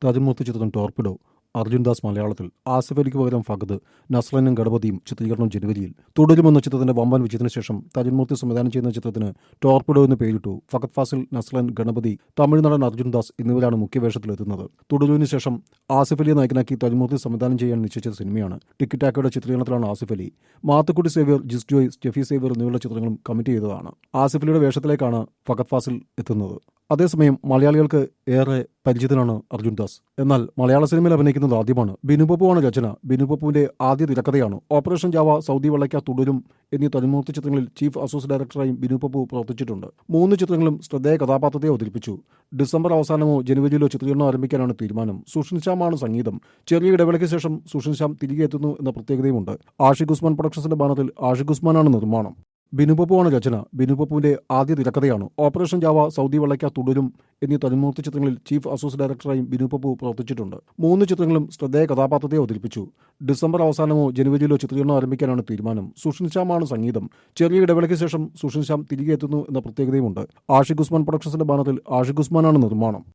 തജുമൂർത്തി ചിത്രം ടോർപിഡോ അർജുൻ ദാസ് മലയാളത്തിൽ ആസിഫ് അലിക്ക് പകരം ഫഹദ് നസ്ലനും ഗണപതിയും ചിത്രീകരണം ജനുവരിയിൽ തുടരുമെന്ന ചിത്രത്തിന്റെ വമ്പൻ വിജയത്തിന് ശേഷം തജുമൂർത്തി സംവിധാനം ചെയ്യുന്ന ചിത്രത്തിന് ടോർപിഡോ എന്ന് പേരിട്ടു. ഫഹദ് ഫാസിൽ, നസ്ലൻ, ഗണപതി, തമിഴ് നടൻ അർജുൻ ദാസ് എന്നിവരാണ് മുഖ്യവേഷത്തിലെത്തുന്നത്. തുടരുവിന് ശേഷം ആസിഫ് അലിയെ നായകനാക്കി തജുമൂർത്തി സംവിധാനം ചെയ്യാൻ നിശ്ചയിച്ച സിനിമയാണ്. ടിക്കി ടാക്കോയുടെ ചിത്രീകരണത്തിലാണ് ആസിഫ് അലി. മാത്തുക്കുട്ടി സേവ്യർ, ജിസ് ജോയ്, സ്റ്റെഫി സേവ്യർ എന്നിവരുടെ ചിത്രങ്ങളും കമ്മിറ്റ് ചെയ്തതാണ്. ആസിഫ് അലിയുടെ വേഷത്തിലേക്കാണ് ഫഹദ് ഫാസിൽ എത്തുന്നത്. അതേസമയം മലയാളികൾക്ക് ഏറെ പരിചിതനാണ് അർജുൻ ദാസ്. എന്നാൽ മലയാള സിനിമയിൽ അഭിനയിക്കുന്നത് ആദ്യമാണ്. ബിനു പപ്പുവാണ് രചന. ബിനു പപ്പുവിന്റെ ആദ്യ തിരക്കഥയാണ്. ഓപ്പറേഷൻ ജാവ, സൗദി വെള്ളയ്ക്ക, തുടരും എന്നീ തജുമൂർത്തി ചിത്രങ്ങളിൽ ചീഫ് അസോസിയേറ്റ് ഡയറക്ടറായും ബിനു പപ്പു പ്രവർത്തിച്ചിട്ടുണ്ട്. 3 ചിത്രങ്ങളും ശ്രദ്ധേയ കഥാപാത്രത്തെ അവതരിപ്പിച്ചു. ഡിസംബർ അവസാനമോ ജനുവരിയിലോ ചിത്രീകരണം ആരംഭിക്കാനാണ് തീരുമാനം. സുഷിൻ ശ്യാമാണ് സംഗീതം. ചെറിയ ഇടവേളയ്ക്ക് ശേഷം സുഷിൻ ശ്യാം തിരികെ എത്തുന്നു എന്ന പ്രത്യേകതയുമുണ്ട്. ആഷിഖ് ഉസ്മാൻ പ്രൊഡക്ഷൻസിന്റെ ബാനറിൽ ആഷിഖ് ഉസ്മാനാണ് നിർമ്മാണം. ബിനു പപ്പുവാണ് രചന. ബിനു പപ്പുവിന്റെ ആദ്യ തിരക്കഥയാണ്. ഓപ്പറേഷൻ ജാവ, സൗദി വെള്ളയ്ക്ക, തുടരും എന്നീ തജുമൂർത്തി ചിത്രങ്ങളിൽ ചീഫ് അസോസിയേറ്റ് ഡയറക്ടറായും ബിനു പപ്പു പ്രവർത്തിച്ചിട്ടുണ്ട്. 3 ചിത്രങ്ങളും ശ്രദ്ധേയ കഥാപാത്രത്തെ അവതരിപ്പിച്ചു. ഡിസംബർ അവസാനമോ ജനുവരിയിലോ ചിത്രീകരണം ആരംഭിക്കാനാണ് തീരുമാനം. സുഷിൻ ശ്യാമാണ് സംഗീതം. ചെറിയ ഇടവേളയ്ക്ക് ശേഷം സുഷിൻ ശ്യാം തിരികെ എത്തുന്നു എന്ന പ്രത്യേകതയുമുണ്ട്. ആഷിഖ് ഉസ്മാൻ പ്രൊഡക്ഷൻസിന്റെ ബാനറിൽ ആഷിഖ് ഉസ്മാനാണ് നിർമ്മാണം.